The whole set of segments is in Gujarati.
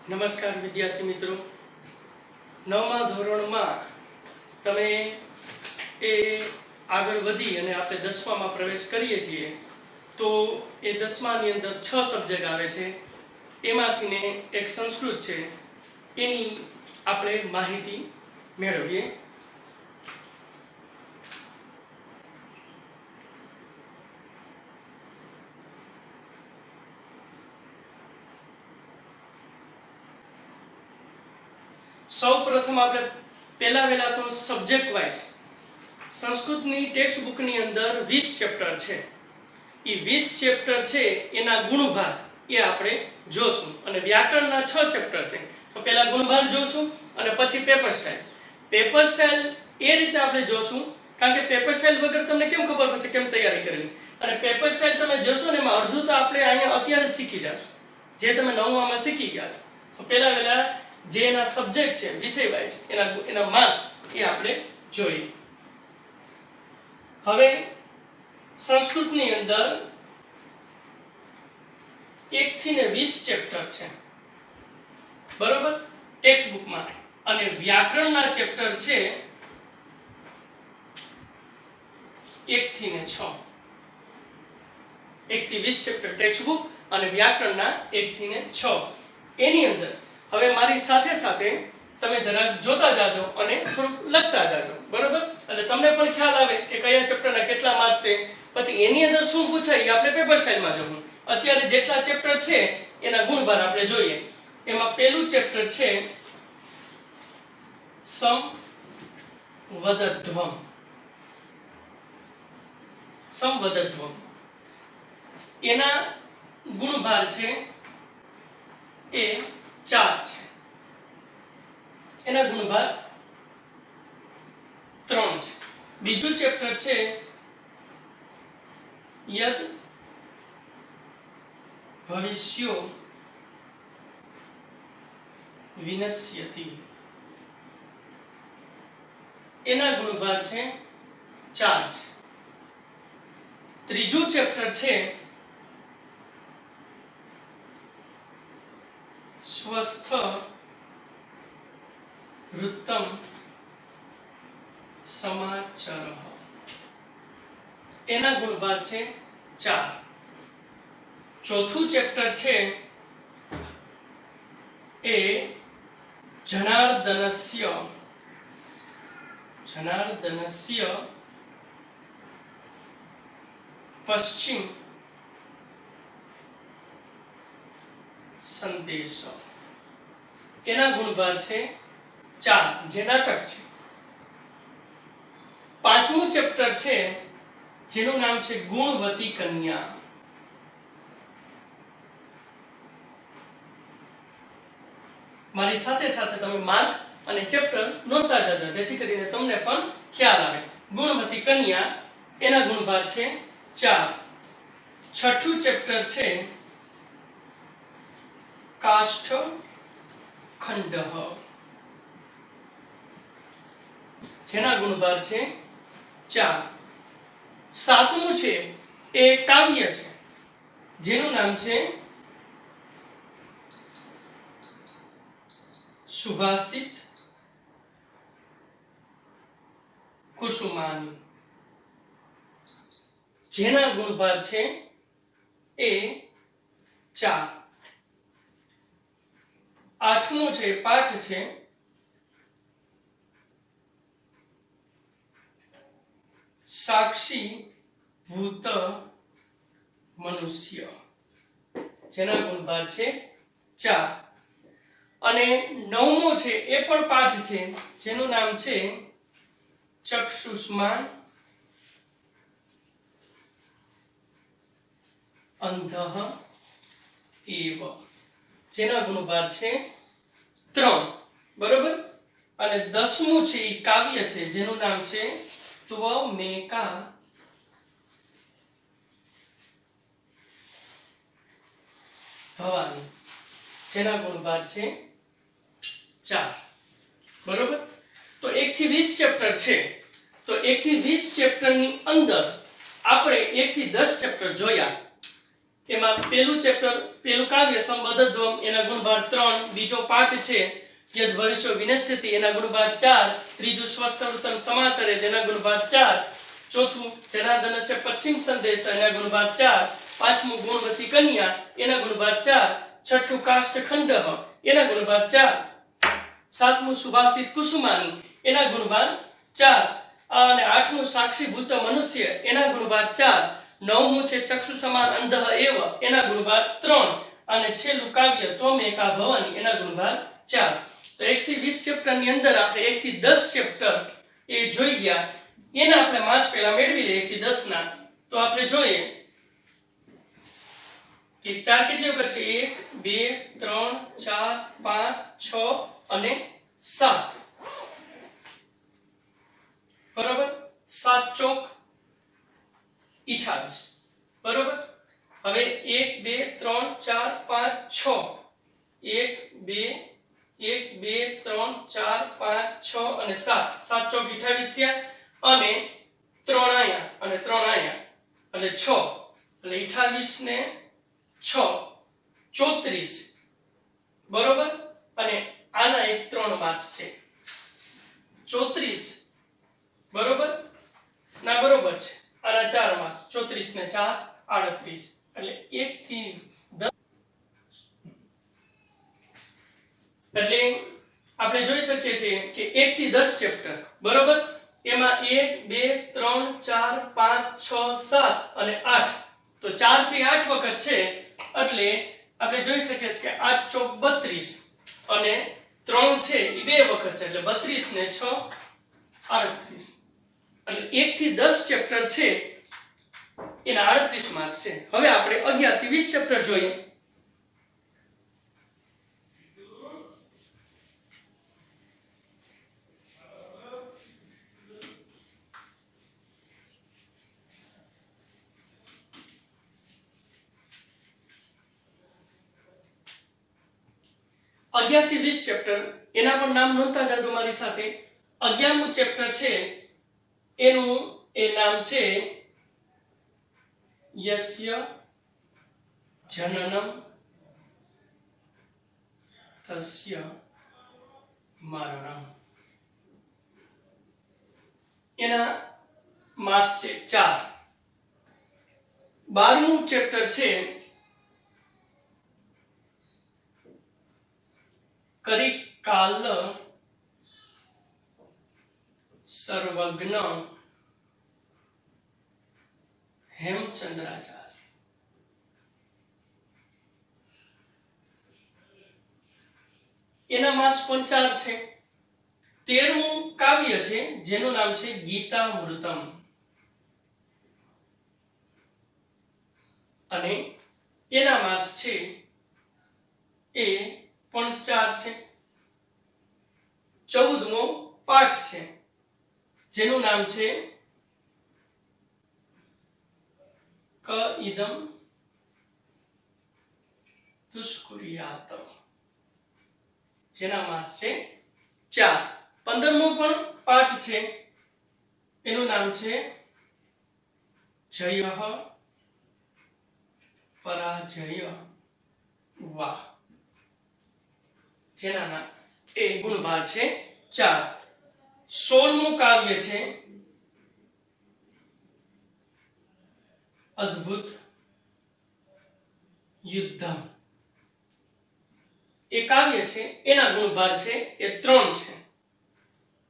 નમસ્કાર વિદ્યાર્થી મિત્રો, નવમા ધોરણમાં તમે એ આગળ વધી અને આપણે 10મામાં પ્રવેશ કરીએ છીએ તો એ 10માની અંદર 6 સબ્જેક્ટ આવે છે. એમાંથીને એક સંસ્કૃત છે, એની આપણે માહિતી મેળવીએ. સૌપ્રથમ આપણે પહેલા તો સબ્જેક્ટ વાઇઝ સંસ્કૃતની ટેક્સ્ટ બુકની અંદર 20 ચેપ્ટર છે. એ 20 ચેપ્ટર છે એના ગુણભાર એ આપણે જોશું અને વ્યાકરણના 6 ચેપ્ટર છે. તો પહેલા ગુણભાર જોશું અને પછી પેપર સ્ટાઇલ. પેપર સ્ટાઇલ એ રીતે આપણે જોશું કારણ કે પેપર સ્ટાઇલ વગર તમને કેમ ખબર પડશે કેમ તૈયારી કરવી. અને પેપર સ્ટાઇલ તમે જોશો ને એમાં અડધું તો આપણે અહીંયા અત્યારે શીખી જશો, જે તમે 9મામાં શીખી ગયા છો. તો પહેલા જે એના સબ્જેક્ટ છે વિષય વાઇઝ એના માર્ક્સ એ આપણે જોઈએ. હવે સંસ્કૃતની અંદર 1 થી 20 ચેપ્ટર છે, બરોબર, ટેક્સ્ટ બુકમાં. અને વ્યાકરણના ચેપ્ટર છે 1 થી 6. 1 થી 20 ચેપ્ટર ટેક્સ્ટ બુક અને વ્યાકરણના 1 થી 6. એની અંદર હવે મારી સાથે સાથે તમે જરા જોતા જાજો અને થોડુંક લખતા જાજો, બરોબર? એટલે તમને પણ ખ્યાલ આવે કે કયા ચેપ્ટરના કેટલા માર્ક્સ છે. પછી એની અંદર શું પૂછાય આપણે પેપર સ્ટાઇલમાં જોવું. અત્યારે જેટલા ચેપ્ટર છે એના ગુણભાર આપણે જોઈએ. એમાં પહેલું ચેપ્ટર છે સંવદધ્વમ. સંવદધ્વમ એના ગુણભાર છે એ 4 છે. એના ગુણભાર 3 છે. બીજું ચેપ્ટર છે યદ ભવિષ્યો વિનશ્યતિ. એના ગુણભાર છે 4 છે. ત્રીજું ચેપ્ટર છે સ્વસ્થ વૃત્તમ સમાચર. એના ગુણભાર છે 4. ચોથું ચેપ્ટર છે એ જનાર્દનસ્ય પશ્ચિમ સંદેશ. એના ગુણભાર છે 4, જે નાટક છે. પાંચમું ચેપ્ટર છે જેનું નામ છે ગુણવતી કન્યા. મારી સાથે સાથે તમે માર્ક અને ચેપ્ટર નોંધતા જજો જેથી કરીને તમને પણ ખ્યાલ આવે. ગુણવતી કન્યા એના ગુણભાર છે 4. છઠ્ઠું ચેપ્ટર છે કાષ્ઠ ખંડઃ, જેના ગુણભાર છે 4. સાતમું છે એ કાવ્ય છે જેનું નામ છે સુભાષિત કુસુમાની, જેના ગુણભાર છે એ 4. આઠમું છે પાઠ છે સાક્ષી ભૂત મનુષ્ય, જેના ગુણભાર છે 4. અને 9મો છે એ પણ પાઠ છે જેનું નામ છે ચક્ષુષ્માન અંધઃ એવ, જેના ગુણભાર છે 3, બરોબર. અને 10મું છે એ કાવ્ય છે જેનું નામ છે ત્વમેકા ભવાની, જેના ગુણભાર છે 4, બરોબર. તો 1 થી 20 ચેપ્ટર છે. તો 1 થી 20 ચેપ્ટરની અંદર આપણે 1 થી 10 ચેપ્ટર જોયા. એમાં પહેલું ચેપ્ટર પેલું કાવ્ય સંબદ્ધત્વમ એના ગુણભાર 3, બીજો પાઠ છે યદ વર્ષો વિનશ્યતિ એના ગુણભાર 4, ત્રીજું સ્વસ્થવૃત્તમ સમાચારે તેના ગુણભાર 4, ચોથું જનાર્દનસ્ય પશ્ચિમ સંદેશ એના ગુણભાર 4, પાંચમું ગુણવતી કન્યા એના ગુણભાર 4, છઠ્ઠું કાષ્ઠખંડઃ એના ગુણભાર 4, સાતમું સુભાષિત કુસુમાની એના ગુણભાર 4, અને આઠમું સાક્ષીભૂત મનુષ્ય એના ગુણભાર 4, નવમું છે ચક્ષુ સમાન અંધઃ એવ એના ગુણભાર 3, અને છેલ્લું કાવ્ય ત્વમેકા ભવાની એના ગુણભાર 4. તો 1 થી 20 ચેપ્ટર ની અંદર આપણે 1 થી 10 ચેપ્ટર એ જોઈ ગયા. એના આપણે માર્ક્સ પહેલા મેળવી લઈએ 1 થી 10 ના. તો આપણે જોઈએ કે 4 કેટલી વખત છે? 1 2 3 4 5 6 અને 7. બરોબર? 7 ચોક 28. બરોબર? હવે 1 2 3 4 5 6 1 2 1 2 3 4 5 6 અને 7. 7 ચોક 28 થયા, અને 3 આયા અને 3 આયા એટલે 6, એટલે 28 ને 6 34. બરોબર? અને આના એક 3 માસ છે 34. બરોબર? ના બરોબર છે. આના 4 માસ 34 ને 4 38, એટલે 1 થી 10. એટલે આપણે જોઈ શકીએ છીએ કે 1 થી 10 ચેપ્ટર. બરોબર? એમાં 1 2 3 4 5 6 7 અને 8. તો 4 છે 8 વખત છે, એટલે આપણે જોઈ શકીએ છીએ કે 8 ચોક 32, અને 3 છે એ 2 વખત છે, એટલે 32 ને 6 38. એટલે 1 થી 10 ચેપ્ટર છે એના 38 માર્ક્સ છે. હવે આપણે 11 થી 20 ચેપ્ટર જોઈએ. અગિયાર થી 20 ચેપ્ટર એના પણ નામ નોંધતા જાજો મારી સાથે. 11મું ચેપ્ટર છે એનું એ નામ છે યસ્ય જનનમ તસ્ય મરણમ. એના માસ છે 4. 12મું ચેપ્ટર છે કરિકાલ સર્વજ્ઞ હેમચંદ્રાચાર્ય. એના માર્ક્સ પણ 4 છે. 13મું કાવ્ય છે જેનું નામ છે ગીતામૃતમ, અને એના માર્ક્સ છે એ પણ 4 છે. 14મો પાઠ છે જેનું નામ છે ક ઇદમ દુષ્કુર્યાત, જેના માસ છે 4. 15મો પણ પાઠ છે એનું નામ છે જયઃ પરાજય વા, જેના એ ગુણભાર છે 4. 16મું કાવ્ય છે અદ્ભુત યુદ્ધમ. એ કાવ્ય છે એના ગુણભાર છે એ 3 છે.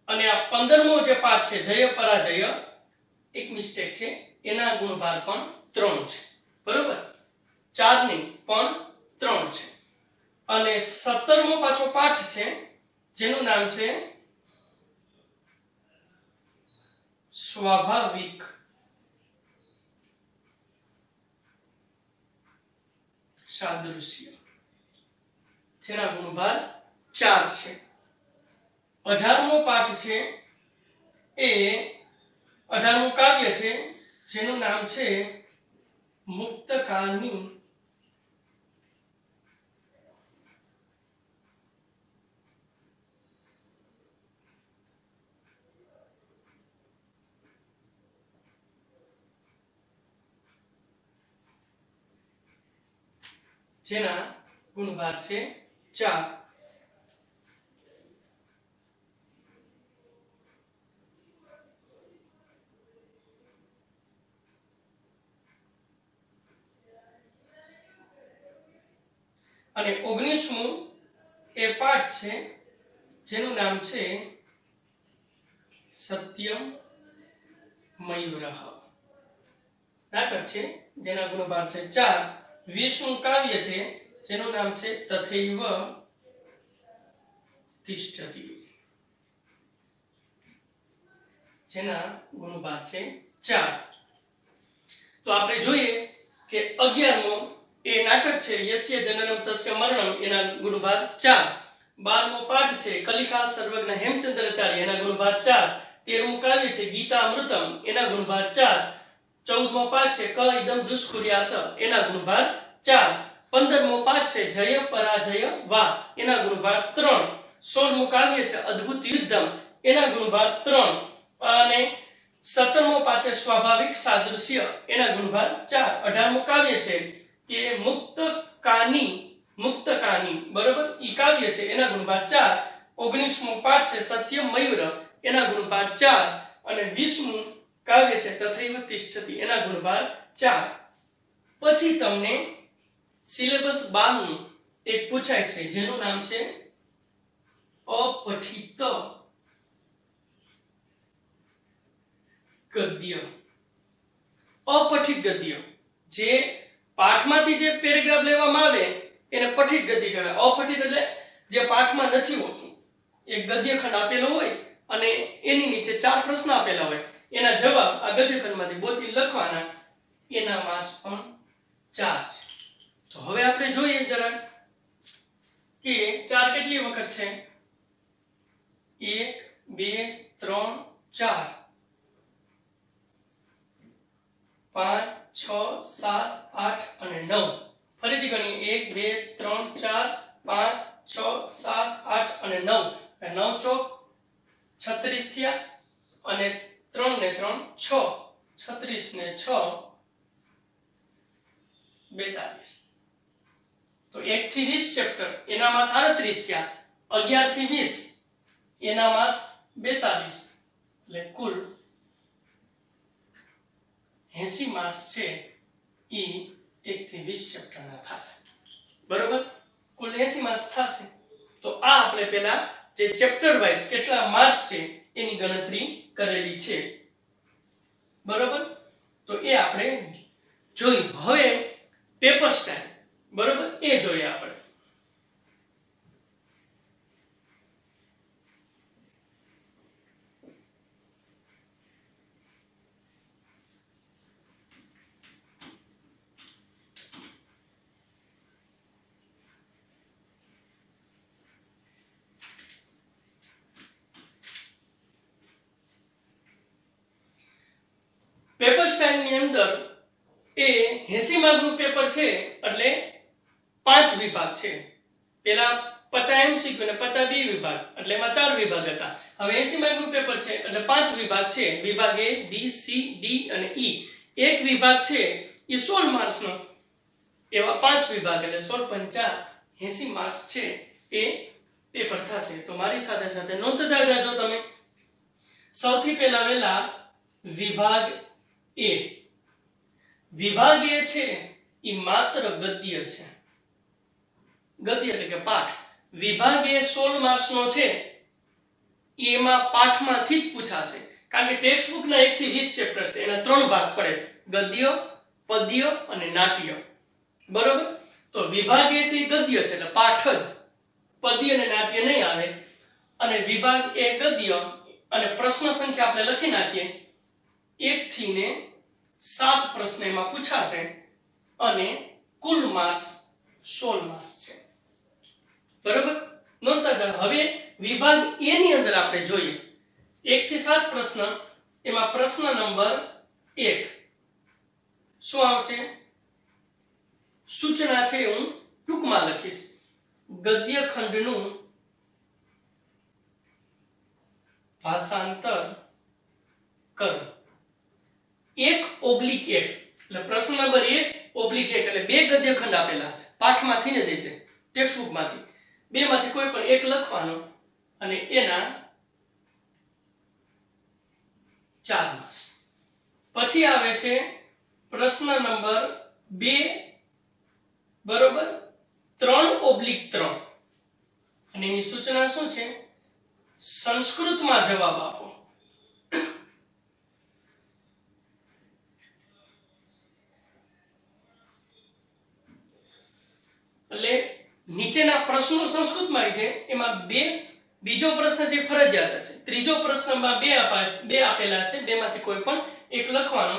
અને આ 15મો જે પાઠ છે જય પરાજય, એક મિસ્ટેક છે, એના ગુણભાર પણ 3 છે. બરોબર? 4 નહીં પણ 3 છે. અને 17મો પાછો પાઠ છે જેનું નામ છે સ્વાભાવિક સાદૃશ્ય, જેના ગુણભાર 4 છે. 18મો પાઠ છે એ 18મું કાવ્ય છે જેનું નામ છે મુક્તકાની જેના ગુણભાર છે 4. અને 19મું એ પાઠ છે જેનું નામ છે સત્યમ મયુરઃ. નાટક છે જેના ગુણભાર છે 4. 20મું કાવ્ય છે જેનું નામ છે તથૈવ તિષ્ઠતિ, જેના ગુણભાર છે 4. તો આપણે જોઈએ કે 11મો એ નાટક છે યસ્ય જનનમ તસ્ય મરણમ, એના ગુણભાર 4. 12મો પાઠ છે કલિકાલ સર્વજ્ઞ હેમચંદ્રાચાર્ય, એના ગુણભાર 4. 13મું કાવ્ય છે ગીતામૃતમ, એના ગુણભાર 4. 14મો પાઠ છે ક ઇદમ દુષ્કુર્યાત, એના ગુણભાર 4. 15મો પાઠ છે જય પરાજય વા, એના ગુણભાર 3. 16મું કાવ્ય છે અદ્ભુત યુદ્ધમ, એના ગુણભાર 3. અને 17મો પાઠ છે સ્વાભાવિક સાદૃશ્ય, એના ગુણભાર 4. 18મું કાવ્ય છે કે મુક્તકાની બરોબર, ઈ કાવ્ય છે એના ગુણભાર 4. 19મું પાઠ છે સત્ય મયુર, એના ગુણભાર 4. અને 20મું કાવ્ય છે તથૈવ તિષ્ઠતિ, એના ગુણભાર 4. પછી તમને સિલેબસ 12નું એક પૂછાય છે જેનું નામ છે અપઠિત ગદ્ય. અપઠિત ગદ્ય, જે પાઠમાંથી જે પેરેગ્રાફ લેવામાં આવે એને પઠિત ગદ્ય કહેવાય. અપઠિત એટલે જે પાઠમાં નથી હોતું, એક ગદ્યખંડ આપેલો હોય અને એની નીચે 4 પ્રશ્ન આપેલા હોય, એના જવાબ આ ગદ્યખંડમાંથી ગોતી લખવાના, એના માર્ક્સ પણ 4 છે. તો હવે આપણે જોઈએ જરા કે 4 કેટલી વખત છે. 1 2 3 4 5 6 7 8 અને 9. ફરીથી ગણીએ 1 2 3 4 5 6 7 8 અને 9. 9 ચોક 36 થયા અને 3 ને 3 6, 36 ને 6 42. તો 1 થી 20 ચેપ્ટર એના માર્ક્સ 38 થયા. 11 થી 20 એના માર્ક્સ 42, એટલે કુલ 80 માર્ક્સ છે ઈ 1 થી 20 ચેપ્ટરના થશે. બરોબર, કુલ 80 માર્ક્સ થશે. તો આ આપણે પહેલા જે ચેપ્ટર વાઇઝ કેટલા માર્ક્સ છે એની ગણતરી કરેલી છે. બરોબર, તો એ આપણે જોઈ. હવે પેપર સ્ટાઇલ, બરોબર, એ જોઈએ આપણે. પેપર સ્ટાઇલ ની અંદર એ 80 માર્કનું પેપર છે, એટલે 5 વિભાગ છે. પેલા 50 MCQ અને 50 બી વિભાગ, એટલે એમાં 4 વિભાગ હતા. હવે 80 માર્કનું પેપર છે એટલે 5 વિભાગ છે. વિભાગ A, B, C, D અને E. એક વિભાગ છે એ 16 માર્ક્સનો, એવા 5 વિભાગ એટલે 16 પંચા 80 માર્ક્સ છે એ પેપર થશે. તો મારી સાથે સાથે નોંધતા જાજો તમે. સૌથી પહેલા વેલા વિભાગ A. વિભાગ A છે એ માત્ર ગદ્ય છે. ગદ્ય એટલે કે પાઠ. વિભાગ A 16 માર્ક્સનો છે, એમાં પાઠમાંથી જ પૂછાશે. કારણ કે ટેક્સ્ટ બુકના 1 થી 20 ચેપ્ટર છે, એના 3 ભાગ પડે છે: ગદ્ય, પદ્ય અને નાટ્ય. બરોબર, તો વિભાગ A છે ગદ્ય છે એટલે પાઠ જ, પદ્ય અને નાટ્ય નહીં આવે. અને વિભાગ A ગદ્ય, અને પ્રશ્ન સંખ્યા આપણે લખી નાખીએ. 1 થી ને 7 પ્રશ્ન એમાં પૂછાશે અને કુલ માર્ક્સ 16 માર્ક્સ છે. બરોબર, નોંધતા જાઓ. હવે વિભાગ A ની અંદર આપણે જોઈએ 1 થી 7 પ્રશ્ન. એમાં પ્રશ્ન નંબર 1 શું આવશે? સૂચના છે હું ટૂંકમાં લખીશ. ગદ્ય ખંડનું ભાષાંતર કરો. 1/1 એટલે પ્રશ્ન નંબર 1 ઓબ્લિક 1 એટલે બે ગદ્યખંડ આપેલા છે પાઠમાંથી ને જે છે ટેક્સ્ટ બુકમાંથી બેમાંથી કોઈ પણ એક લખવાનો અને એના 4 માર્ક્સ. પછી આવે છે પ્રશ્ન નંબર 2 બરોબર 3/3 અને એની સૂચના શું છે? સંસ્કૃતમાં જવાબ આપો. એટલે નીચેના પ્રશ્નો સંસ્કૃતમાં છે એમાં બીજો પ્રશ્ન જે ફરજિયાત હશે, ત્રીજો પ્રશ્નમાં બે આપેલા હશે, બેમાંથી કોઈ પણ એક લખવાનો,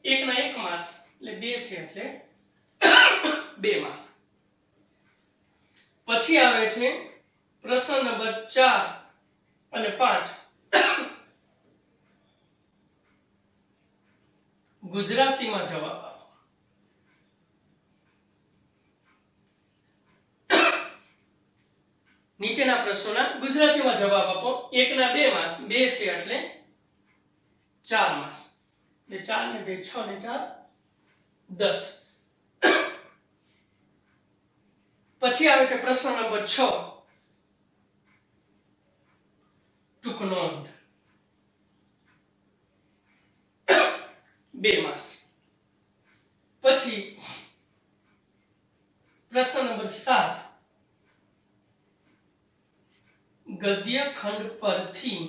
એકના 1 માર્ક્સ એટલે 2 છે એટલે 2 માર્ક્સ. પછી આવે છે પ્રશ્ન નંબર 4 અને 5 ગુજરાતીમાં જવાબ આપો. નીચેના પ્રશ્નોના ગુજરાતીમાં જવાબ આપો. એકના 2 માર્ક્સ, 2 છે એટલે 4 માર્ક્સ. એટલે 4 ને 2 6 ને 4 10. પછી આવે છે પ્રશ્ન નંબર 6 ટૂંક નોંધ 2 માર્ક્સ. પછી પ્રશ્ન નંબર 7 ગદ્ય ખંડ પરથી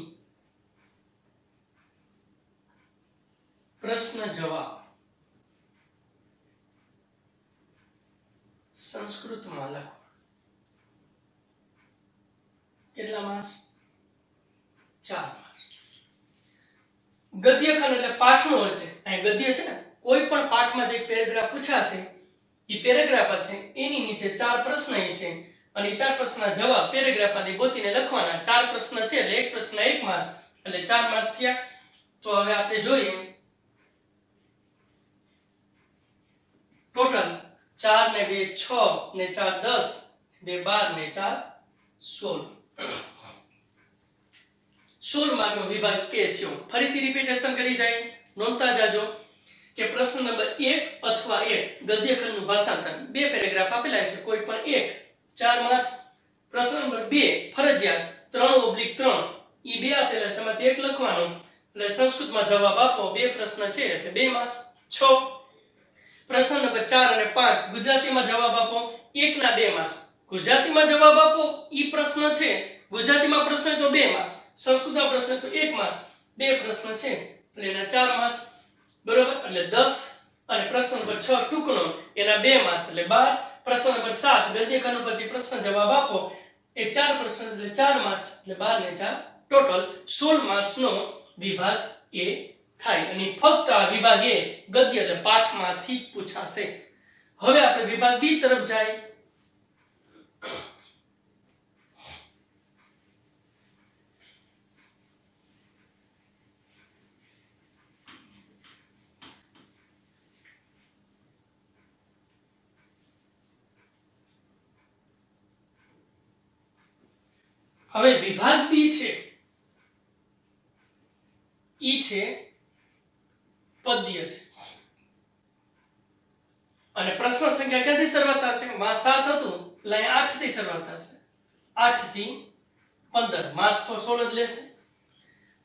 પ્રશ્ન જવાબ સંસ્કૃતમાં લખો. કેટલા માર્ક્સ? 4 માર્ક્સ. ગદ્ય ખંડ એટલે પાઠનો હશે. અહીં ગદ્ય છે ને, કોઈ પણ પાઠમાં એક પેરેગ્રાફ પૂછાશે, એ પેરેગ્રાફ હશે, એની નીચે 4 પ્રશ્ન છે અને એ 4 પ્રશ્નના જવાબ પેરેગ્રાફમાંથી ગોતીને લખવાના. 4 પ્રશ્ન છે એટલે એક પ્રશ્ન 1 માર્ક્સ એટલે 4 માર્ક્સ થયા. તો હવે આપણે જોઈએ ટોટલ 4 ને 2 6 ને 4 10 2 12 ને 4 16. 16 માર્કનો વિભાગ કે થયો. ફરીથી રિપીટેશન કરી જાય, નોંધતા જાજો કે પ્રશ્ન નંબર 1 અથવા 1 ગદ્યખંડનું ભાષાંતર, 2 પેરેગ્રાફ આપેલા છે, કોઈ પણ એક 4 માર્ક્સ. પ્રશ્ન નંબર 2 ફરજિયાત 3/3 ઈ 2 આપેલા છે, એમાંથી એક લખવાનો એટલે સંસ્કૃતમાં જવાબ આપો. 2 પ્રશ્ન છે એટલે 2 માર્ક્સ. 6 પ્રશ્ન નંબર 4 અને 5 ગુજરાતીમાં જવાબ આપો. એકના 2 માર્ક્સ. ગુજરાતીમાં જવાબ આપો ઈ પ્રશ્ન છે, ગુજરાતીમાં પ્રશ્ન તો 2 માર્ક્સ, સંસ્કૃતમાં પ્રશ્ન તો 1 માર્ક્સ. 2 પ્રશ્ન છે એટલે એના 4 માર્ક્સ બરોબર એટલે 10. અને પ્રશ્ન નંબર 6 ટૂંકનો એના 2 માર્ક્સ એટલે 12. પ્રશ્ન નંબર 7 ગદ્યખંડ પરથી પ્રશ્ન જવાબ આપો, એ 4 પ્રશ્ન એટલે 4 માર્ક્સ એટલે 12 ને 4 ટોટલ 16 માર્ક્સનો વિભાગ એ થાય. અને ફક્ત આ વિભાગ એ ગદ્ય એટલે પાઠમાંથી પૂછાશે. હવે આપણે વિભાગ બી તરફ જાય. હવે વિભાગ બી છે ઈ છે પદ્ય છે અને પ્રશ્ન સંખ્યા ક્યાંથી શરૂઆત થશે? માં 7 હતું એટલે 8 થી શરૂઆત થશે. 8 થી 15 માર્ક્સ તો 16 જ લેશે.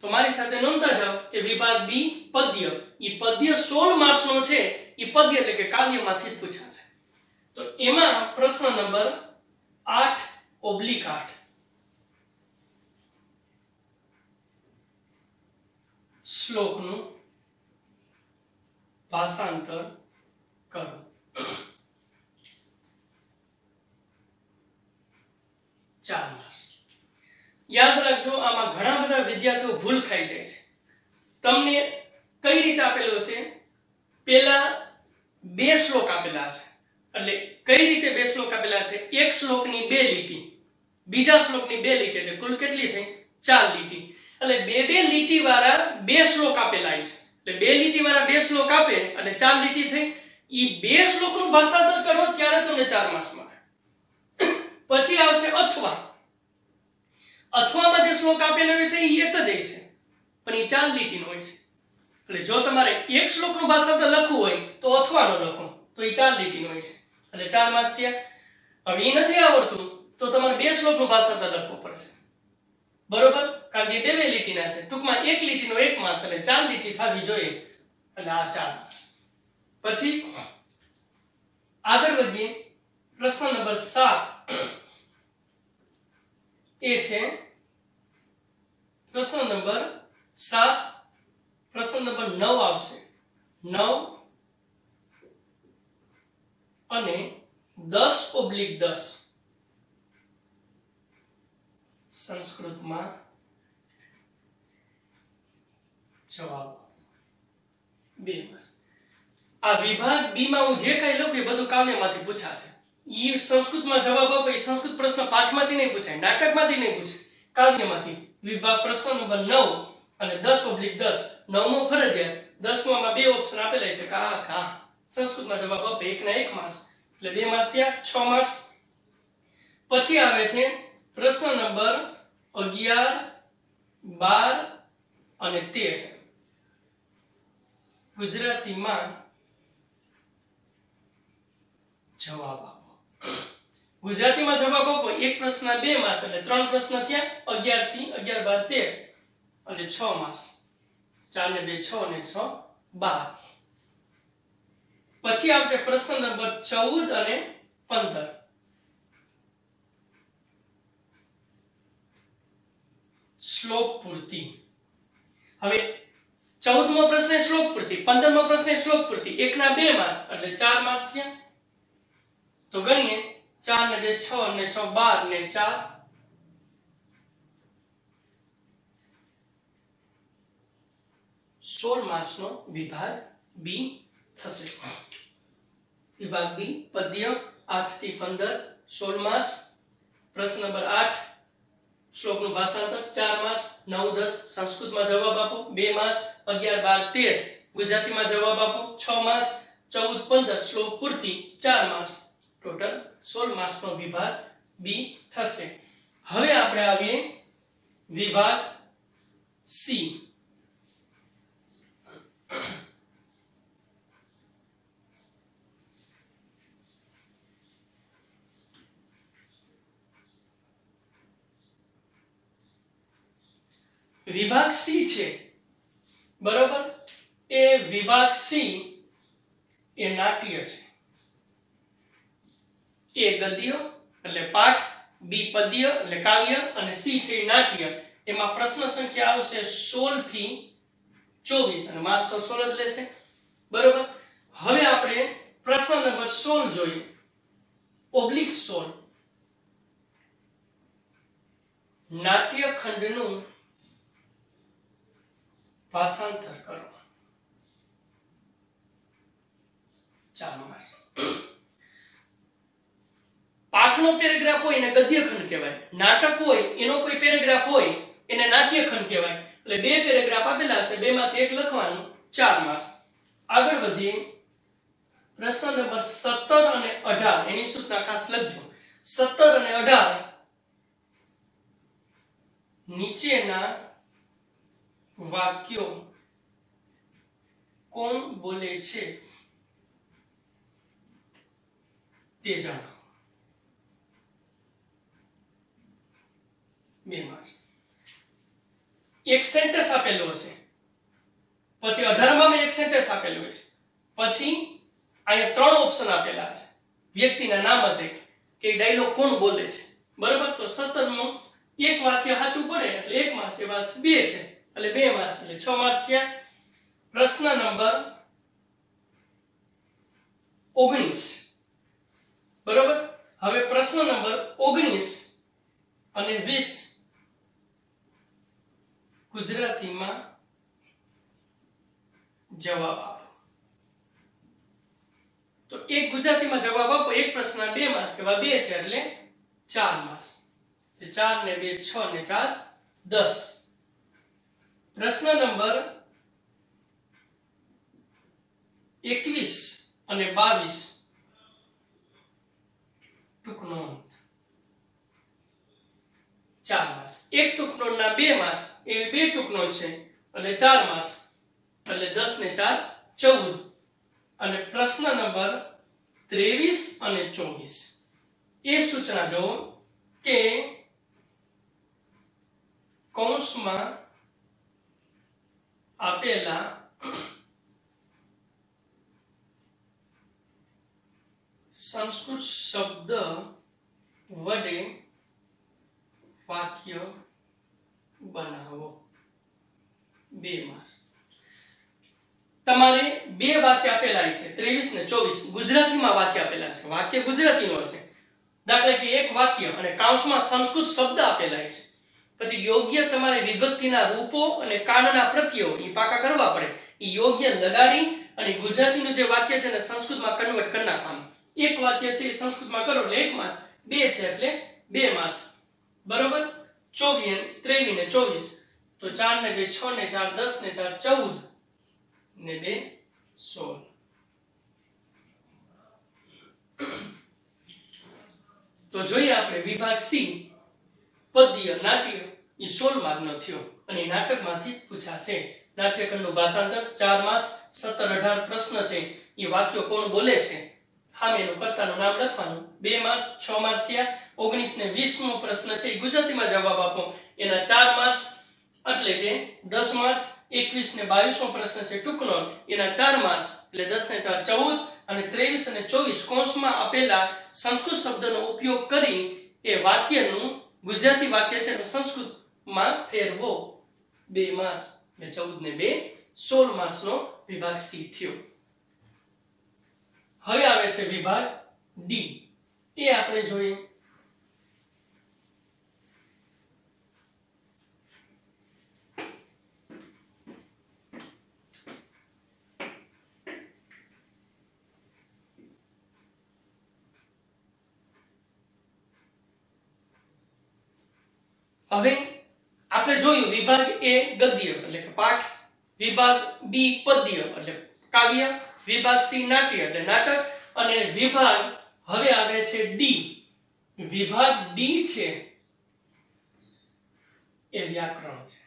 તો મારી સાથે નોંધતા જાઓ કે વિભાગ બી પદ્ય, ઈ પદ્ય 16 માર્ક્સ નો છે. ઈ પદ્ય એટલે કે કાવ્યમાંથી જ પૂછાશે. તો એમાં પ્રશ્ન નંબર 8/8 શ્લોકનું ભાષાંતર કરો. યાદ રાખજો, આમાં ઘણા બધા વિદ્યાર્થીઓ ભૂલ ખાઈ જાય છે. તમને કઈ રીતે આપેલો છે? પહેલા 2 શ્લોક આપેલા છે, એટલે કઈ રીતે 2 શ્લોક આપેલા છે? એક શ્લોકની 2 લીટી, બીજા શ્લોકની 2 લીટી, એટલે કુલ કેટલી થઈ? 4 લીટી. એટલે 2 લીટી વાળા 2 શ્લોક આપેલા છે. એટલે 2 લીટી વાળા 2 શ્લોક આપે એટલે 4 લીટી થઈ. ઈ 2 શ્લોકનું ભાષાંતર કરો ત્યારે તમને 4 માર્ક્સ મળે. પછી આવશે અથવા. અથવામાં જે શ્લોક આપેલો હોય છે એ એક જ છે, પણ એ 4 લીટીનો હોય છે. એટલે જો તમારે એક શ્લોકનું ભાષાંતર લખવું હોય તો અથવાનો લખો, તો તો એ 4 લીટીનો હોય છે એટલે 4 માસ થયા. હવે એ નથી આવડતું તો તમારે બે શ્લોકનું ભાષાંતર લખવું પડશે, બરોબર, કારણ કે બે લીટીના છે. ટૂંકમાં એક લીટીનો એક માસ એટલે 4 લીટી થવી જોઈએ એટલે આ 4 માસ. પછી આગળ વધીએ. પ્રશ્ન નંબર 7 એ છે પ્રશ્ન નંબર 7. પ્રશ્ન નંબર 9 આવશે. 9 અને 10/10 સંસ્કૃતમાં જવાબ. બે માસ. આ વિભાગ બી માં હું જે કઈ લખું એ બધું કાવ્યમાંથી પૂછાશે. ઈ સંસ્કૃતમાં જવાબ આપો એ સંસ્કૃત પ્રશ્ન પાઠમાંથી નહીં પૂછાય, નાટકમાંથી નહીં પૂછાય, કાવ્યમાંથી. વિભાગ પ્રશ્ન નંબર 9 અને 10/10. 9મો ફરજિયાત, 10મામાં બે ઓપ્શન આપેલા છે કા સંસ્કૃતમાં જવાબ આપે એકના એક માર્ક્સ એટલે 2 માર્ક્સ થયા, 6 માર્ક્સ. પછી આવે છે પ્રશ્ન નંબર 11, 12 અને 13. ગુજરાતીમાં જવાબ આપો. ગુજરાતીમાં જવાબ આપો. એક પ્રશ્ન 2 માર્ક્સ એટલે 3 પ્રશ્ન થયા. 11 થી 11, 12, 13 અને 6 માર્ક્સ. 4 ને 2 6 અને 6 12. પછી આવશે પ્રશ્ન નંબર 14 અને 15. શ્લોક પૂર્તિ. હવે 14મો પ્રશ્ન એ શ્લોક પૂર્તિ, 15મો પ્રશ્ન એ શ્લોક પૂર્તિ. એકના 2 માર્ક્સ એટલે 4 માર્ક્સ થયા. તો ગણીએ 4 ને 2 6 અને 6 12 ને 4 16 માર્ક્સનો વિભાગ બી થશે. વિભાગ બી પદ્ય 8 થી 15 16 માર્ક્સ. પ્રશ્ન નંબર 8 શ્લોકનું ભાષાંતર 4 માર્ક્સ. 9, 10 સંસ્કૃતમાં જવાબ આપો 2 માર્ક્સ. 11, 12, 13 ગુજરાતીમાં જવાબ આપો 6 માર્ક્સ. 14, 15 શ્લોક પૂર્તિ 4 માર્ક્સ. ટોટલ 16 માર્ક્સનો વિભાગ બી થશે. હવે આપણે આવીએ વિભાગ સી. વિભાગ સી છે, બરોબર. એ વિભાગ સી એ નાટ્ય છે. એ ગદ્ય એટલે પાઠ, બી પદ્ય એટલે કાવ્ય અને સી છે નાટ્ય. એમાં પ્રશ્ન સંખ્યા આવશે 16 થી 24 અને માર્ક્સ તો 16 જ લેશે, બરોબર. હવે આપણે પ્રશ્ન નંબર 16 જોઈએ. -16 નાટ્ય ખંડનું ભાષાંતર કરો. 4 માર્ક્સ. પાઠનો પેરેગ્રાફ હોય એને ગદ્ય ખંડ કહેવાય. નાટક હોય એનો કોઈ પેરેગ્રાફ હોય એને નાટ્ય ખંડ કહેવાય. એટલે 2 પેરેગ્રાફ આપેલા હશે, 2 માંથી એક લખવાનું, 4 માર્ક્સ. આગળ વધીએ. પ્રશ્ન નંબર 17 અને 18 એની સૂચના ખાસ લખજો. 17 અને 18 નીચેના વાક્યો કોણ બોલે છે તે જાણો. 2 માર્ક્સ. એક સેન્ટેન્સ આપેલું હશે, પછી 18માં એક સેન્ટેન્સ આપેલું હશે, પછી અહીંયા 3 ઓપ્શન આપેલા હશે, વ્યક્તિના નામ હશે કે ડાયલોગ કોણ બોલે છે, બરાબર. તો 17માં એક વાક્ય સાચું પડે એટલે 1 માર્ક્સ, એ માર્ક્સ 2 છે એટલે 2 માર્ક્સ એટલે 6 માર્ક્સ થયા. પ્રશ્ન નંબર 19, બરાબર. હવે પ્રશ્ન નંબર 19 અને 20 ગુજરાતીમાં જવાબ આપો. તો એક ગુજરાતીમાં જવાબ આપો. એક પ્રશ્ન 2 માર્ક્સ કે 2 છે એટલે 4 માર્ક્સ. 4 ને 2 6 ને 4 10. પ્રશ્ન નંબર 21 અને 22 ટૂંક નોંધ 4 માર્ક્સ. એક ટૂંક નોંધના 2 માર્ક્સ, એ 2 ટૂંક નોંધ છે એટલે 4 માર્ક્સ એટલે 10 ને 4 14. અને પ્રશ્ન નંબર 23 અને 24 એ સૂચના જો કે કૌંસમાં આપેલા સંસ્કૃત શબ્દ વડે વાક્ય બનાવો. 2 માસ તમારે 2 વાક્ય આપેલા છે 23 ને 24 ગુજરાતીમાં વાક્ય આપેલા છે. વાક્ય ગુજરાતીનો હશે. દાખલા કે એક વાક્ય અને કૌંસમાં સંસ્કૃત શબ્દ આપેલા છે. પછી યોગ્ય તમારે વિભક્તિના રૂપો અને કાળના પ્રત્યયો એ પાકા કરવા પડે. એ યોગ્ય લગાડી અને ગુજરાતીનું જે વાક્ય છે ને સંસ્કૃતમાં કન્વર્ટ કરી નાખવાનું. એક વાક્ય છે સંસ્કૃતમાં કરો એટલે 1 માસ, 2 છે એટલે 2 માસ. બરોબર. 23 ને 24 તો 4 ને 2 6 ને 4 10 ને 4 14 ને 2 16. તો જોઈએ આપણે વિભાગ સી પદ્ય નાટ્ય એ 16 માર્કનો થયો અને નાટકમાંથી પૂછાશે. નાટ્યખંડનું ભાષાંતર 4 માસ 17 18 પ્રશ્ન છે. એ વાક્યો કોણ બોલે છે સામેનું કર્તાનું નામ લખવાનું. 2 માસ 6 માસ થયા. 19 ને 20મો પ્રશ્ન છે ગુજરાતીમાં જવાબ આપો એના 4 માસ એટલે કે 10 માસ. 21 ને 22મો પ્રશ્ન છે ટૂંકનો એના 4 માસ એટલે 10 ને 4 14 અને 23 અને 24 કૌંસમાં આપેલા સંસ્કૃત શબ્દનો ઉપયોગ કરી એ વાક્યનું ગુજરાતી વાક્ય છે સંસ્કૃતમાં ફેરવો. 2 માસ એટલે 14 ને 2 16 માસનો વિભાગ સી થયો. હવે આવે છે વિભાગ ડી. એ આપણે જોઈએ. હવે આપણે જોયું વિભાગ એ ગદ્ય એટલે કે પાઠ, વિભાગ બી પદ્ય એટલે કાવ્ય, વિભાગ સી નાટ્ય એટલે નાટક અને વિભાગ હવે આવે છે ડી. વિભાગ ડી છે એ વ્યાકરણ છે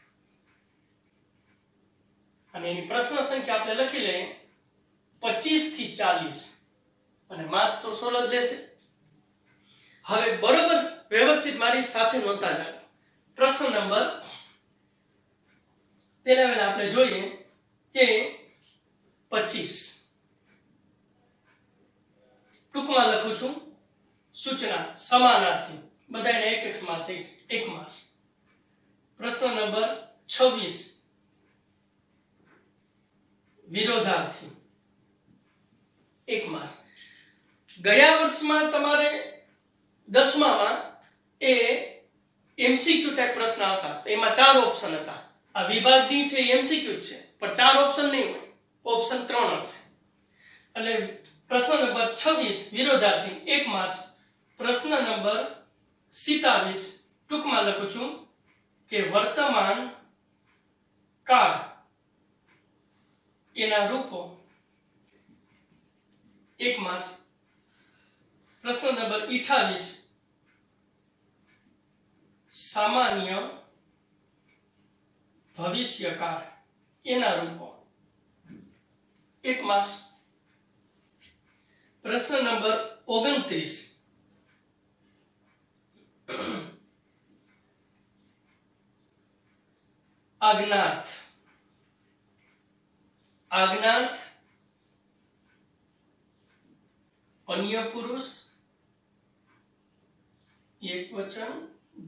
અને એની પ્રશ્ન સંખ્યા આપણે લખી લઈએ 25 થી 40 અને માસ તો 16 જ લેશે. હવે બરોબર વ્યવસ્થિત મારી સાથે નોંધતા જાજો. પ્રશ્ન નંબર પહેલા આપણે જોઈએ કે 25 ટૂંકમાં લખું છું. સૂચના સમાનાર્થી બધાને એક માસ 1 માસ. પ્રશ્ન નંબર 26 વિરોધાર્થી 1 માસ. ગયા વર્ષમાં તમારે 10મામાં એ એમસીક્યુ ટાઈપ પ્રશ્ન આવતા તો એમાં 4 ઓપ્શન હતા. આ વિભાગ ડી છે એમસીક્યુ છે પણ 4 ઓપ્શન નહીં હોય, ઓપ્શન 3 હશે. એટલે પ્રશ્ન નંબર 26 વિરોધાર્થી 1 માર્ક્સ. પ્રશ્ન નંબર 27 ટૂંકમાં લખું છું કે વર્તમાન કાળ એના રૂપો 1 માર્ક્સ. પ્રશ્ન નંબર 28 સામાન્ય ભવિષ્યકાળ એના રૂપો 1 માર્ક્સ. પ્રશ્ન નંબર 29 આજ્ઞાર્થ. આજ્ઞાર્થ અન્ય પુરુષ, એકવચન,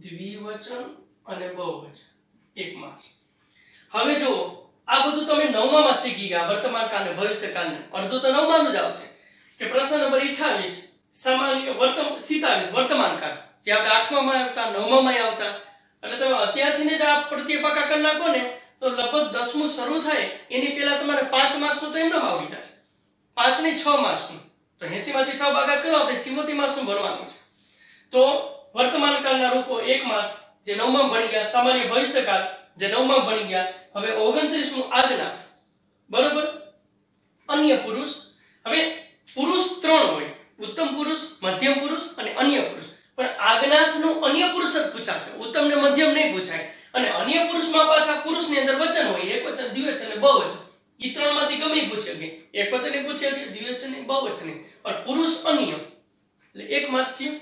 દ્વિવચન અને બહુવચન 1 માર્ક્સ. હવે જો આ બધું તમે 9મામાં શીખી ગયા, વર્તમાન કાળ અને ભવિષ્યકાળ ને અડધું તો 9માનું જ આવશે. કે પ્રશ્ન નંબર 28 સામાન્ય વર્તમાન કાળ જે આપણે 8મામાં આવતા 9મામાં આવતા એટલે તમે અત્યારથી જ આ પ્રત્યય પાકા કરી નાખો ને તો લગભગ 10મું શરૂ થાય એની પહેલા તમારે 5 માર્ક્સનું તો એમનેમ આવી જશે. 5 નહીં 6 માર્ક્સનું તો 80 માંથી 6 ભાગાત કરો આપણે 74 માર્ક્સનું ભણવાનું છે. તો વર્તમાન કાળના રૂપો 1 માર્ક્સ જે 9માં ભણી ગયા, સામાન્ય ભવિષ્યકાળ જે 9માં ભણી ગયા. હવે 29મું આજ્ઞાર્થ. બરોબર. અન્ય પુરુષ. હવે પુરુષ 3 હોય, ઉત્તમ પુરુષ, મધ્યમ પુરુષ અને અન્ય પુરુષ. પણ આજ્ઞાર્થનું અન્ય પુરુષ જ પૂછાશે, ઉત્તમ ને મધ્યમ નહીં પૂછાય. અને અન્ય પુરુષમાં પાછા પુરુષની અંદર વચન હોય, એકવચન, દ્વિવચન અને બહુવચન. ઈ ત્રણમાંથી ગમે ઈ પૂછી શકે, એકવચન પૂછી શકે, દ્વિવચન, બહુવચન, પણ પુરુષ અન્ય એટલે 1 માર્ક્સ થયું.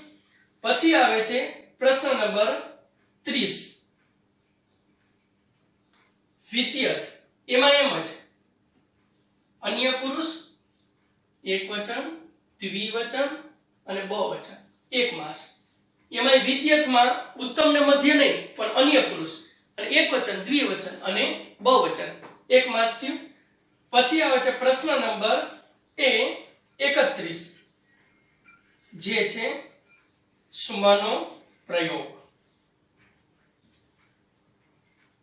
પછી આવે છે પ્રશ્ન નંબર 30 વિદ્યત. એમાં એમ જ અન્ય પુરુષ, એકવચન, દ્વિવચન અને બહુવચન 1 માસ. એમાં વિદ્યતમાં ઉત્તમ ને મધ્ય નહીં પણ અન્ય પુરુષ અને એકવચન, દ્વિવચન અને બહુવચન 1 માસ થયું. પછી આવે છે પ્રશ્ન નંબર 31 જે છે સુમાનો પ્રયોગ.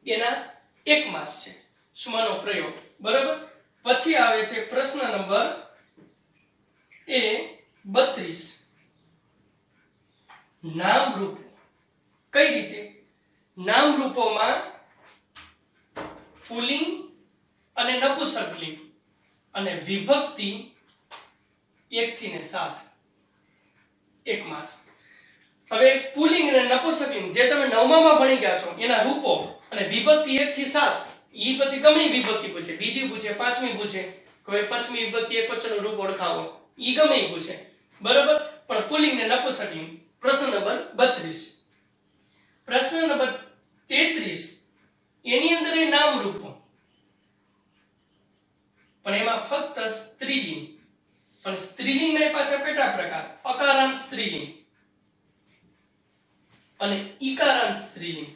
એના 1 માસ છે સુમાનો પ્રયોગ, બરાબર. પછી આવે છે પ્રશ્ન નંબર 32 નામ રૂપો. કઈ રીતે? નામ રૂપોમાં પુલ્લિંગ અને નપુંસકલિંગ અને વિભક્તિ 1 થી 7 1 માસ. હવે પુલ્લિંગ અને નપુંસકલિંગ જે તમે 9મા માં ભણી ગયા છો એના રૂપો અને વિભક્તિ 1 થી 7 ઈ પછી ગમે વિભક્તિ પૂછે, બીજી પૂછે, પાંચમી પૂછે, કોઈ પાંચમી વિભક્તિ એકવચનનું રૂપ ઓળખાવો, ઈ ગમે ઈ પૂછે, બરાબર. પણ પુલ્લિંગ ને નપુંસકલિંગ. પ્રશ્ન નંબર 32. પ્રશ્ન નંબર 33 એની અંદર એ નામ રૂપો પણ એમાં ફક્ત સ્ત્રીલિંગ, પણ સ્ત્રીલિંગ ના પાછા પેટા પ્રકાર અકારાંત સ્ત્રીલિંગ અને ઈકારાંત સ્ત્રીલિંગ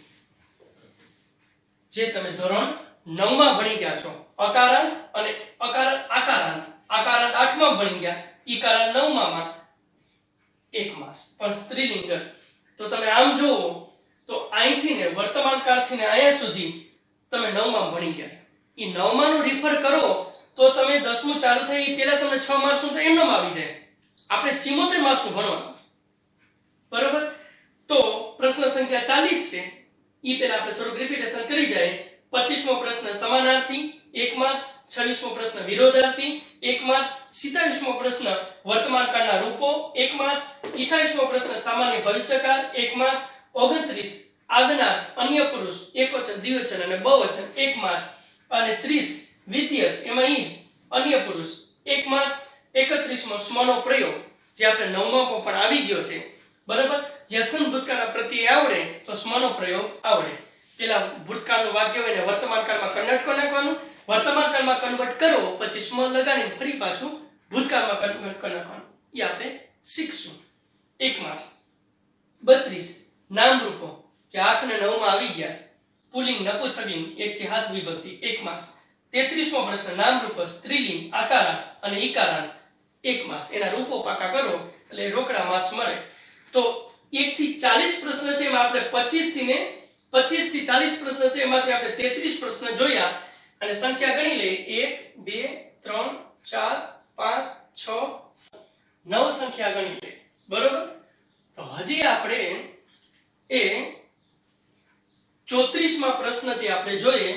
જે તમે ધોરણ 9 માં ભણી ગયા છો. અકારાંત અને આકારાંત. આકારાંત 8 માં ભણી ગયા, ઈકારાંત 9મા માં 1 માસ. પણ સ્ત્રીલિંગ તો તમે આમ જોવો તો અહીંથી ને વર્તમાન કાળથી ને અહીંયા સુધી તમે 9મા ભણી ગયા છો. ઈ 9મા નું રિફર કરો તો તમે 10મું ચાલુ થઈ ઈ પહેલા તમને 6 માર્ક્સ નું તો એમનેમ આવી જાય. આપણે 74 માર્ક્સ નું ભણવાનું, બરાબર. તો પ્રશ્ન સંખ્યા 40 છે ઈ પહેલા આપણે થોડું રિપીટેશન કરી જાય. 25મો પ્રશ્ન સમાનાર્થી 1 માર્ક્સ, 26મો પ્રશ્ન વિરોધાર્થી 1 માર્ક્સ, 27મો પ્રશ્ન વર્તમાન કાળના રૂપો 1 માર્ક્સ, 28મો પ્રશ્ન સામાન્ય ભવિષ્યકાળ 1 માર્ક્સ, 29 આજ્ઞાર્થ, અન્ય પુરુષ, એકવચન, દ્વિવચન અને બહુવચન 1 માર્ક્સ અને 30 વિદ્યત એમાં ઈ જ અન્ય પુરુષ 1 માર્ક્સ, 31મો સ્મનો પ્રયોગ જે આપણે 9મા પણ આવી ગયો છે, બરાબર. યસન ભૂતકાળના પ્રત્યય આવડે તો સ્મનો પ્રયોગ આવડે. પેલા ભૂતકાળનું વાક્ય હોય ને વર્તમાન કાળમાં કન્વર્ટ કરી નાખવાનું, વર્તમાન કાળમાં કન્વર્ટ કરો પછી સ્મ લગાડીને ફરી પાછું ભૂતકાળમાં કન્વર્ટ કરી નાખવાનું. એ આપણે શીખશું. 1 માર્ક્સ. 32 નામ રૂપો જે 8 અને 9 માં આવી ગયા છે. પુલ્લિંગ, નપુંસકલિંગ 1 થી 7 વિભક્તિ 1 માર્ક્સ. 33મો પ્રશ્ન નામ રૂપ સ્ત્રીલિંગ, આકારાંત અને ઈકારાંત 1 માર્ક્સ. એના રૂપો પાકા કરો એટલે રોકડા માર્ક્સ મળે. તો 1 થી 40 પ્રશ્ન છે એમાં આપણે 25 થી 40 પ્રશ્ન છે એમાંથી આપણે 33 પ્રશ્ન જોયા અને સંખ્યા ગણી લઈએ 1 2 3 4 5 6 9 સંખ્યા ગણી લઈએ, બરોબર. તો હજી આપણે એ 34મા પ્રશ્નથી આપણે જોઈએ.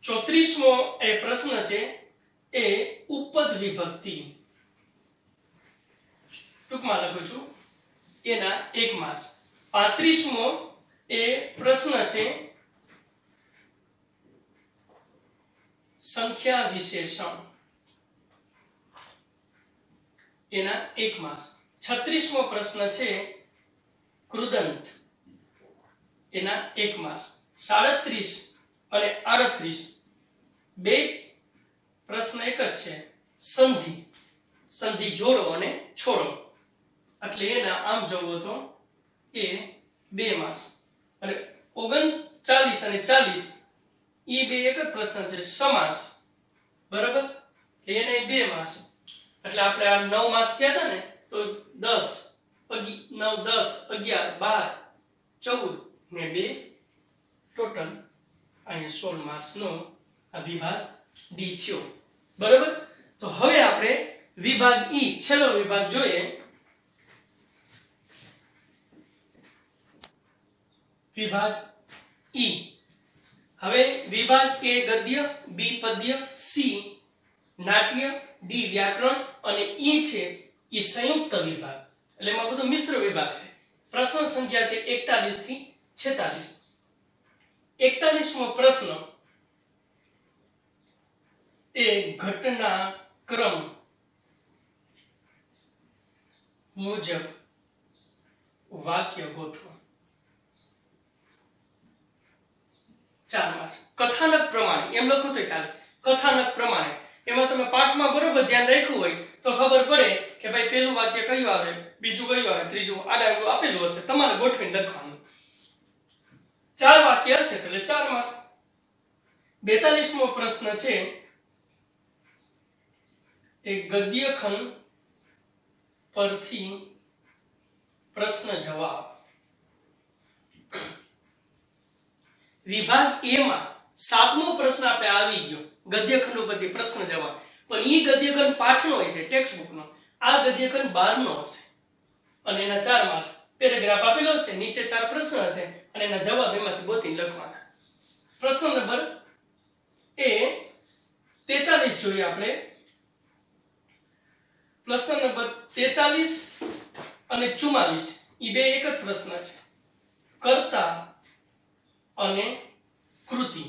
34મો એ પ્રશ્ન છે એ ઉપપદ વિભક્તિ. ટૂંકમાં લખું છું એના 1 માસ. 35મો એ પ્રશ્ન છે સંખ્યા વિશેષણ એના 1 માસ. 36મો પ્રશ્ન છે કૃદંત એના 1 માસ. 37 અને 38 બે પ્રશ્ન એક જ છે, સંધિ, સંધિ જોડો અને છોડો, એટલે એના આમ જોવો તો એ 2 માર્ક્સ. અને 39 અને 40 ઈ બે એક જ પ્રશ્ન છે, સમાસ, બરાબર, એને 2 માર્ક્સ. એટલે આપણે આ 9 માર્ક્સ થયા હતા ને તો 10 9 10 11 12 14 ને 2 ટોટલ અહીંયા 16 માર્ક્સ નો આ વિભાગ ડી થયો, બરાબર. તો હવે આપણે વિભાગ ઈ છેલ્લો વિભાગ જોઈએ. વિભાગ ઈ. હવે વિભાગ એ ગદ્ય, બી પદ્ય, સી નાટ્ય, ડી વ્યાકરણ અને ઈ છે ઈ સંયુક્ત વિભાગ, એટલે એમાં બધું મિશ્ર વિભાગ છે. પ્રશ્ન સંખ્યા છે 41 થી 46. 41મો પ્રશ્ન એ ઘટનાક્રમ મુજબ વાક્ય ગોઠવો. 4 માર્ક્સ. કથાનક પ્રમાણે એમ લખો તો ચાલે. કથાનક પ્રમાણે એમાં તમે પાઠમાં બરોબર ધ્યાન રાખ્યું હોય તો ખબર પડે કે ભાઈ પહેલું વાક્ય કયું આવે, બીજું કયું આવે, ત્રીજું આડાઅવળું આપેલું હશે, તમારે ગોઠવીને લખવાનું. 4 વાક્ય હશે એટલે 4 માર્ક્સ. 42મો પ્રશ્ન છે એક ગદ્ય ખંડ પરથી પ્રશ્ન જવાબ. વિભાગ એ માં 7મો પ્રશ્ન આપણે આવી ગયો, ગદ્ય ખંડ પરથી પ્રશ્ન જવાબ. પણ ઈ ગદ્ય ખંડ પાઠનો હોય છે, ટેક્સ્ટ બુકનો. આ ગદ્ય ખંડ 12 નો હશે અને એના 4 માર્ક્સ. પેરેગ્રાફ આપેલો હશે, નીચે 4 પ્રશ્ન હશે અને એના જવાબ એમાંથી ગોતીને લખવાના. પ્રશ્ન નંબર 43 જોઈએ આપણે. પ્રશ્ન નંબર 43 અને 44 ઈ બે એક જ પ્રશ્ન છે. કર્તા અને કૃતિ.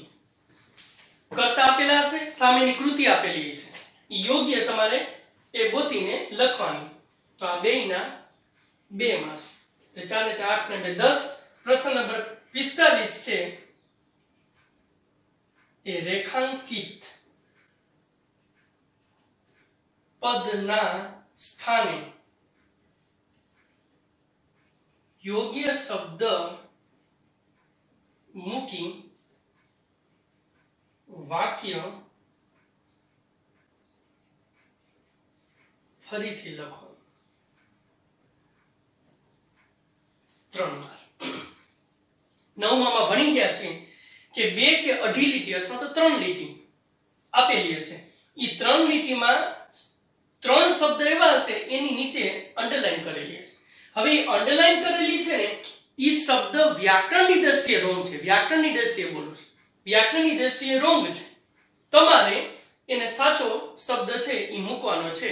કર્તા આપેલા હશે, સામેની કૃતિ આપેલી હશે. ઈ યોગ્ય તમારે એ ગોતીને લખવાની. તો આ બેયના 2 માર્ક્સ. 4 ને 4 8 ને 10. પ્રશ્ન નંબર 45 છે એ રેખાંકિત પદના સ્થાને યોગ્ય શબ્દ મૂકી વાક્ય ફરીથી લખો. 3 માર્ક્સ. 9માં ભણી ગયા છીએ કે 2 કે અઢી લીટી અથવા તો 3 લીટી આપેલી હશે. ઈ 3 લીટીમાં 3 શબ્દ એવા હશે એની નીચે અંડરલાઈન કરેલી હશે. હવે અંડરલાઈન કરેલી છે ને ઈ શબ્દ વ્યાકરણની દ્રષ્ટિએ રોંગ છે. વ્યાકરણની દ્રષ્ટિએ બોલું છું, વ્યાકરણની દ્રષ્ટિએ રોંગ છે. તમારે એને સાચો શબ્દ છે ઈ મૂકવાનો છે.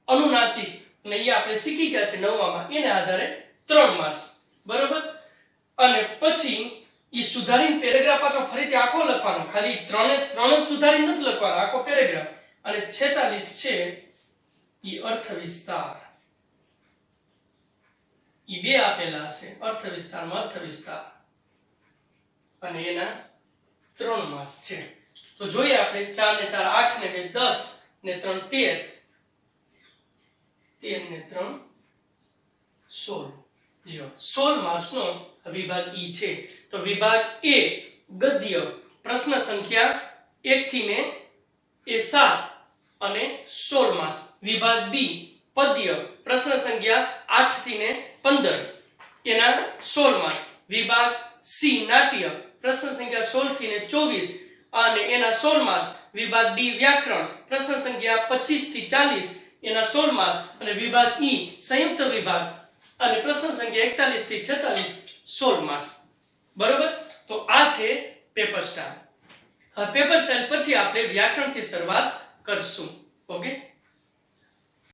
અનુનાસિક અને ઈ આપણે શીખી ગયા છે 9માં, એને આધારે 3 માર્ક્સ. બરોબર. અને પછી ઈ સુધારીને પેરેગ્રાફ પાછો ફરીથી આખો લખવાનો. ખાલી 3 સુધારીને નથી લખવાનો, આખો પેરેગ્રાફ. અને 46 છે ઈ અર્થ વિસ્તાર. ઈ બે આપેલા છે, અર્થ વિસ્તારમાં અર્થ વિસ્તાર, અને એના 3 માર્ક્સ છે. તો જોઈએ આપણે 4 ને 4 8 ને 2 10 ને 3 13, 13 ને 3 16. લ્યો 16 માર્ક્સ નો વિભાગ ઈ છે. તો વિભાગ એ ગદ્ય પ્રશ્ન સંખ્યા 1 થી ને એ 7 અને 16 માર્ક્સ. વિભાગ બી પદ્ય પ્રશ્ન સંખ્યા 8 થી ને 15 એના 16 માર્ક્સ. વિભાગ સી નાટ્ય પ્રશ્ન સંખ્યા 16 થી ને 24 અને એના 16 માર્ક્સ. વિભાગ ડી વ્યાકરણ પ્રશ્ન સંખ્યા 25 થી 40 એના 16 માર્ક્સ. અને વિભાગ ઈ સંયુક્ત વિભાગ અને પ્રશ્ન સંખ્યા 41 થી 46 16 માર્ક્સ. બરોબર. તો આ છે પેપર સ્ટાઇલ. હવે પેપર સ્ટાઇલ પછી આપણે વ્યાકરણથી શરૂઆત કરશું. ઓકે.